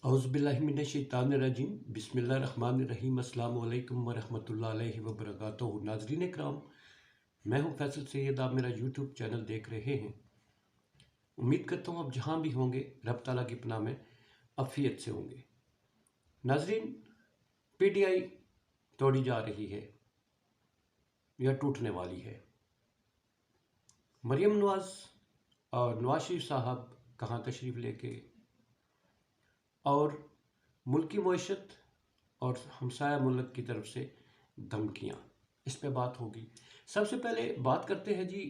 औज़ुबिल्लाहिमिनश्शैतानिर्रजीम बिस्मिल्लाहिर्रहमानिर्रहीम अस्सलामु अलैकुम वरहमतुल्लाहि वबरकातुहू। नाज़रीन इकराम, मैं हूं फैसल सैयद। आप मेरा यूट्यूब चैनल देख रहे हैं। उम्मीद करता हूं आप जहां भी होंगे रब ताला की पनाह में अफ़ियत से होंगे। नाज़रीन, पीटीआई तोड़ी जा रही है या टूटने वाली है। मरियम नवाज़ और नवाज शरीफ साहब कहाँ तशरीफ़ लेके और मुल्की मईशत और हमसाया मुल्क की तरफ से धमकियाँ, इस पे बात होगी। सबसे पहले बात करते हैं जी,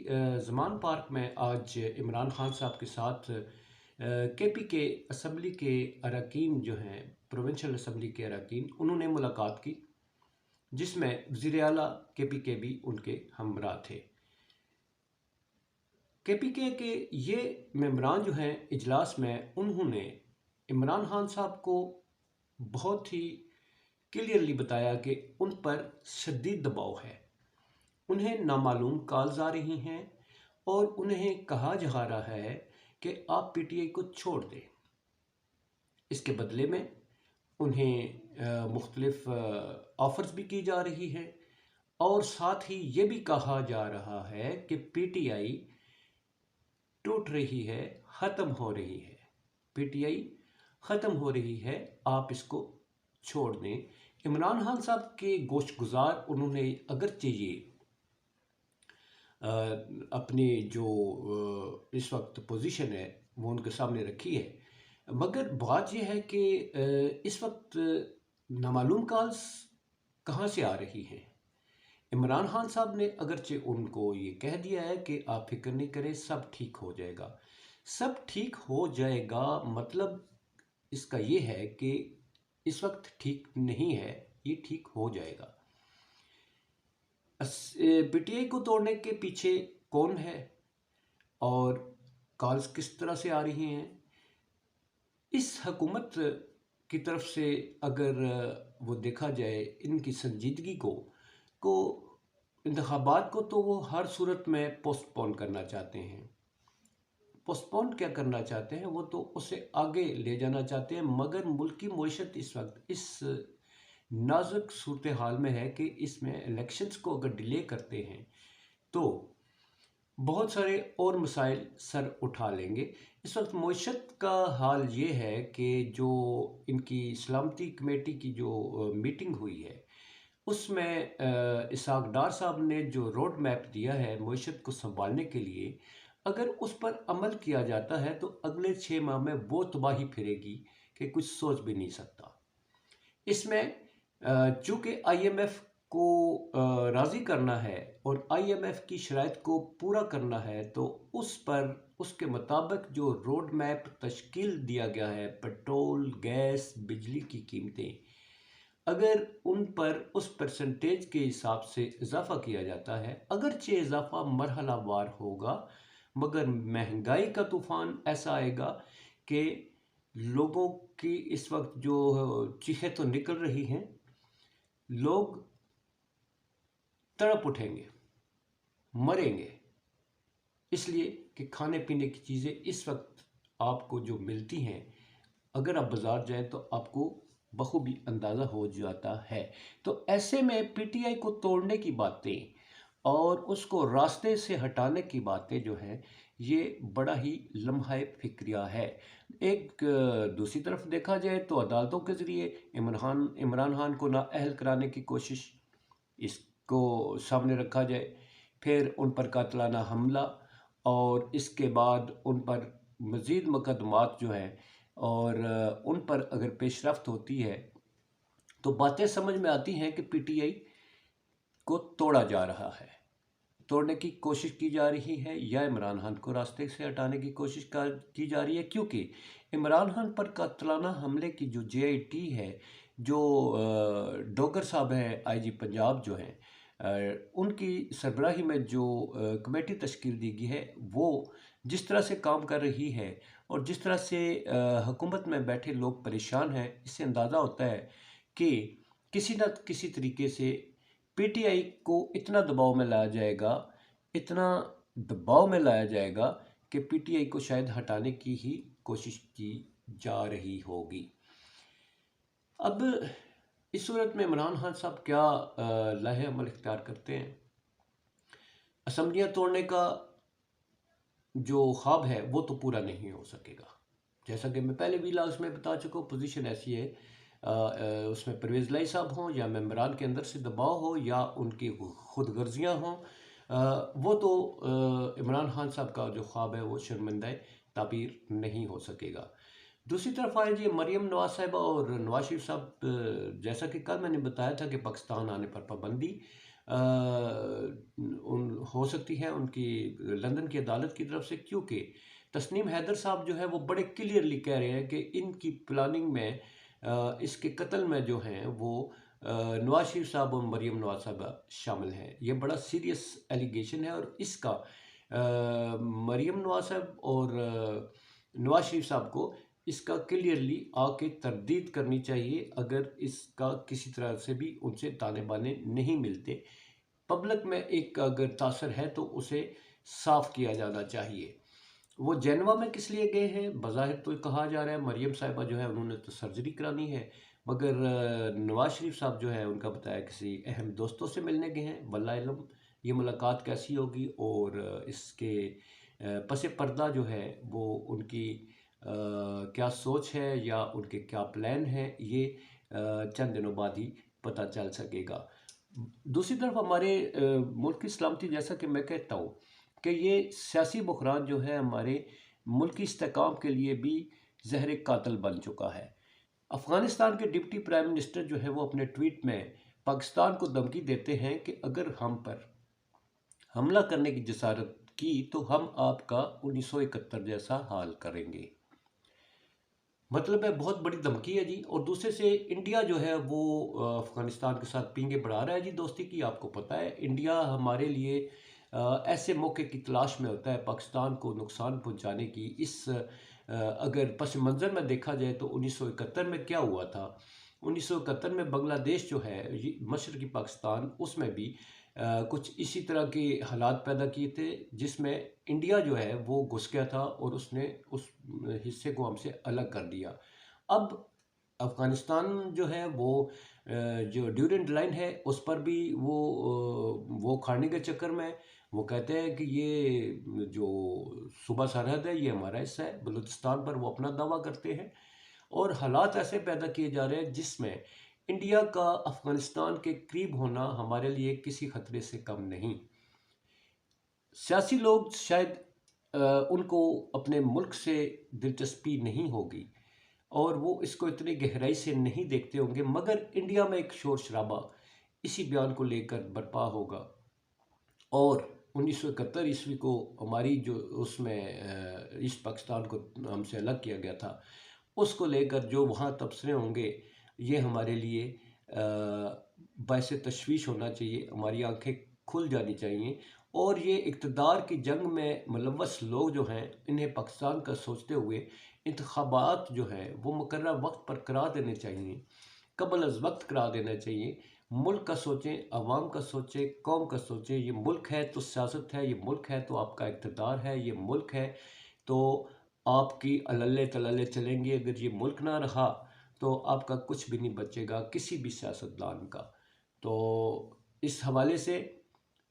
ज़मान पार्क में आज इमरान खान साहब के साथ केपी के असम्बली के अरकान जो हैं, प्रोविंशियल असम्बली के अरकान, उन्होंने मुलाकात की, जिसमें वज़ीर आला केपी के भी उनके हमरा थे। केपी के ये मेंबरान जो हैं इजलास में, उन्होंने इमरान खान साहब को बहुत ही क्लियरली बताया कि उन पर शदीद दबाव है, उन्हें नामालूम कॉल्स आ रही हैं और उन्हें कहा जा रहा है कि आप पीटीआई को छोड़ दें। इसके बदले में उन्हें मुख्तलिफ ऑफ़र्स भी की जा रही है और साथ ही ये भी कहा जा रहा है कि पीटीआई टूट रही है, ख़त्म हो रही है, पीटीआई ख़त्म हो रही है, आप इसको छोड़ दें। इमरान खान साहब के गोश गुजार, उन्होंने अगरचे ये अपनी जो इस वक्त पोजीशन है वो उनके सामने रखी है, मगर बात यह है कि इस वक्त नामालूम कॉल्स कहाँ से आ रही हैं। इमरान खान साहब ने अगरचे उनको ये कह दिया है कि आप फिक्र नहीं करें, सब ठीक हो जाएगा। सब ठीक हो जाएगा मतलब इसका ये है कि इस वक्त ठीक नहीं है, ये ठीक हो जाएगा। पीटीआई को तोड़ने के पीछे कौन है और कॉल्स किस तरह से आ रही हैं, इस हुकूमत की तरफ से अगर वो देखा जाए इनकी संजीदगी को इंतखाबात को, तो वो हर सूरत में पोस्टपोन करना चाहते हैं। पोस्टपोन क्या करना चाहते हैं, वो तो उसे आगे ले जाना चाहते हैं, मगर मुल्क की मईशत इस वक्त इस नाजुक सूरत हाल में है कि इसमें इलेक्शंस को अगर डिले करते हैं तो बहुत सारे और मसाइल सर उठा लेंगे। इस वक्त मईशत का हाल ये है कि जो इनकी सलामती कमेटी की जो मीटिंग हुई है, उसमें इसहाक डार साहब ने जो रोड मैप दिया है मईशत को संभालने के लिए, अगर उस पर अमल किया जाता है तो अगले 6 माह में वो तबाही फिरेगी कि कुछ सोच भी नहीं सकता। इसमें चूँकि आईएमएफ को राज़ी करना है और आईएमएफ की शराइत को पूरा करना है, तो उस पर उसके मुताबिक जो रोड मैप तश्कील दिया गया है, पेट्रोल, गैस, बिजली की कीमतें, अगर उन पर उस परसेंटेज के हिसाब से इजाफ़ा किया जाता है, अगरचे इजाफ़ा मरहलावार होगा, मगर महंगाई का तूफ़ान ऐसा आएगा कि लोगों की इस वक्त जो चीखें तो निकल रही हैं, लोग तड़प उठेंगे, मरेंगे, इसलिए कि खाने पीने की चीज़ें इस वक्त आपको जो मिलती हैं, अगर आप बाज़ार जाएं तो आपको बखूबी अंदाज़ा हो जाता है। तो ऐसे में पीटीआई को तोड़ने की बातें और उसको रास्ते से हटाने की बातें जो हैं, ये बड़ा ही लम्हा फ़िक्रिया है। एक दूसरी तरफ देखा जाए तो अदालतों के ज़रिए इमरान खान को नाअहल कराने की कोशिश, इसको सामने रखा जाए, फिर उन पर कातलाना हमला और इसके बाद उन पर मज़ीद मुकदमात जो हैं और उन पर अगर पेशरफ्त होती है तो बातें समझ में आती हैं कि पीटीआई को तोड़ा जा रहा है, तोड़ने की कोशिश की जा रही है या इमरान खान को रास्ते से हटाने की कोशिश की जा रही है। क्योंकि इमरान खान पर कातलाना हमले की जो जेआईटी है, जो डोगर साहब हैं आईजी पंजाब जो हैं, उनकी सरबराही में जो कमेटी तश्कील दी गई है, वो जिस तरह से काम कर रही है और जिस तरह से हुकूमत में बैठे लोग परेशान हैं, इससे अंदाज़ा होता है कि किसी न किसी तरीके से पीटीआई को इतना दबाव में लाया जाएगा, इतना दबाव में लाया जाएगा कि पीटीआई को शायद हटाने की ही कोशिश की जा रही होगी। अब इस सूरत में इमरान खान साहब क्या लाहे अमल इख्तियार करते हैं? असम्बलियाँ तोड़ने का जो ख्वाब है वो तो पूरा नहीं हो सकेगा। जैसा कि मैं पहले भी लास्ट में बता चुका हूँ, पोजीशन ऐसी है, उसमें परवेज़ लाई साहब हों या मेंबरान के अंदर से दबाव हो या उनकी खुद गर्जियाँ हों, वो तो इमरान खान साहब का जो ख्वाब है वो शर्मिंदा ताबीर नहीं हो सकेगा। दूसरी तरफ आए जी मरीम नवाज साहिबा और नवाज शरीफ साहब, जैसा कि कल मैंने बताया था कि पाकिस्तान आने पर पाबंदी उन हो सकती है उनकी लंदन की अदालत की तरफ से, क्योंकि तस्नीम हैदर साहब जो है वो बड़े क्लियरली कह रहे हैं कि इनकी प्लानिंग में, इसके कत्ल में जो हैं वो नवाज शरीफ साहब और मरीम नवाज साहबा शामिल हैं। ये बड़ा सीरियस एलिगेशन है और इसका मरीम नवाज साहब और नवाज शरीफ साहब को इसका क्लियरली आके तरदीद करनी चाहिए। अगर इसका किसी तरह से भी उनसे ताने बाने नहीं मिलते, पब्लिक में एक अगर तासर है तो उसे साफ किया जाना चाहिए। वो जेनवा में किस लिए गए हैं? बज़ाहिर तो कहा जा रहा है मरियम साहिबा जो है उन्होंने तो सर्जरी करानी है, मगर नवाज शरीफ साहब जो है उनका बताया किसी अहम दोस्तों से मिलने गए हैं। वल्लाह इल्म ये मुलाकात कैसी होगी और इसके पसे पर्दा जो है वो उनकी क्या सोच है या उनके क्या प्लान हैं, ये चंद दिनों बाद ही पता चल सकेगा। दूसरी तरफ हमारे मुल्क की सलामती, जैसा कि मैं कहता हूँ कि ये सियासी बहरान जो है हमारे मुल्क की इस्तेकाम के लिए भी जहर कातल बन चुका है। अफ़गानिस्तान के डिप्टी प्राइम मिनिस्टर जो है वो अपने ट्वीट में पाकिस्तान को धमकी देते हैं कि अगर हम पर हमला करने की जसारत की तो हम आपका 1971 जैसा हाल करेंगे। मतलब है बहुत बड़ी धमकी है जी। और दूसरे से इंडिया जो है वो अफ़गानिस्तान के साथ पींगे बढ़ा रहा है जी दोस्ती की। आपको पता है इंडिया हमारे लिए ऐसे मौके की तलाश में होता है पाकिस्तान को नुकसान पहुंचाने की। अगर पस मंज़र में देखा जाए तो 1971 में क्या हुआ था। 1971 में बांग्लादेश जो है मशरक़ी पाकिस्तान, उसमें भी कुछ इसी तरह के हालात पैदा किए थे जिसमें इंडिया जो है वो घुस गया था और उसने उस हिस्से को हमसे अलग कर दिया। अब अफ़गानिस्तान जो है वो जो ड्यूरेंट लाइन है उस पर भी वो खाने के चक्कर में वो कहते हैं कि ये जो सूबा सरहद है ये हमारा हिस्सा है। बलूचिस्तान पर वो अपना दावा करते हैं और हालात ऐसे पैदा किए जा रहे हैं जिसमें इंडिया का अफ़गानिस्तान के करीब होना हमारे लिए किसी खतरे से कम नहीं। सियासी लोग शायद उनको अपने मुल्क से दिलचस्पी नहीं होगी और वो इसको इतनी गहराई से नहीं देखते होंगे, मगर इंडिया में एक शोर शराबा इसी बयान को लेकर बर्पा होगा। और 1971 ईस्वी को हमारी जो उसमें ईस्ट पाकिस्तान को हमसे अलग किया गया था, उसको लेकर जो वहाँ तबसरे होंगे, ये हमारे लिए बायस तशवीश होना चाहिए। हमारी आंखें खुल जानी चाहिए और ये इक़्तिदार की जंग में मुलव्वस लोग जो हैं इन्हें पाकिस्तान का सोचते हुए इंतखाबात जो हैं वो मुकर्रर वक्त पर करा देने चाहिए, कबल अज़ वक्त करा देना चाहिए। मुल्क का सोचें, अवाम का सोचें, कौम का सोचें। ये मुल्क है तो सियासत है, ये मुल्क है तो आपका इक़्तिदार है, ये मुल्क है तो आपकी अल्ले तल्ले चलेंगे। अगर ये मुल्क ना रहा तो आपका कुछ भी नहीं बचेगा किसी भी सियासतदान का। तो इस हवाले से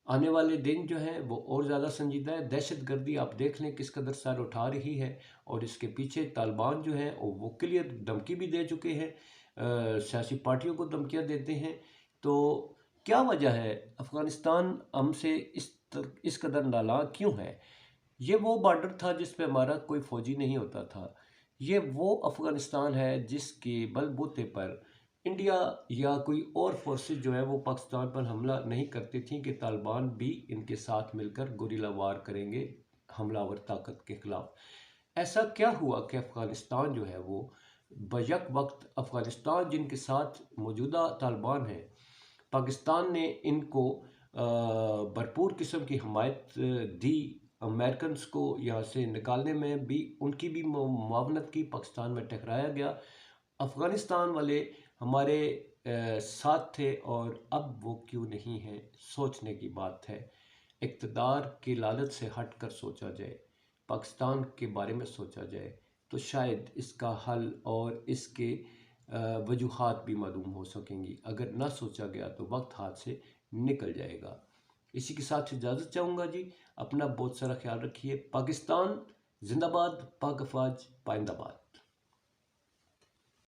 आने वाले दिन जो हैं वो और ज़्यादा संजीदा है। दहशत गर्दी आप देख लें किस कदर सर उठा रही है और इसके पीछे तालिबान जो हैं वो क्लियर धमकी भी दे चुके हैं, सियासी पार्टियों को धमकियाँ देते हैं। तो क्या वजह है अफ़गानिस्तान हमसे इस कदर नालायक क्यों है? ये वो बॉर्डर था जिस पे हमारा कोई फ़ौजी नहीं होता था। ये वो अफ़गानिस्तान है जिसके बलबूते पर इंडिया या कोई और फोर्सेस जो है वो पाकिस्तान पर हमला नहीं करती थी कि तालिबान भी इनके साथ मिलकर गुरिल्ला वार करेंगे हमलावर ताकत के ख़िलाफ़। ऐसा क्या हुआ कि अफ़गानिस्तान जो है वो बैक वक्त अफ़गानिस्तान जिनके साथ मौजूदा तालिबान है, पाकिस्तान ने इनको भरपूर किस्म की हमायत दी। अमेरिकन को यहाँ से निकालने में भी उनकी भी मुआवनत की, पाकिस्तान में टकराया गया। अफ़गानिस्तान वाले हमारे साथ थे और अब वो क्यों नहीं हैं, सोचने की बात है। इक़्तिदार की लालच से हट कर सोचा जाए, पाकिस्तान के बारे में सोचा जाए तो शायद इसका हल और इसके वजूहात भी मालूम हो सकेंगी। अगर ना सोचा गया तो वक्त हाथ से निकल जाएगा। इसी के साथ इजाज़त चाहूँगा जी। अपना बहुत सारा ख्याल रखिए। पाकिस्तान जिंदाबाद, पाक अफवाज पाइंदाबाद।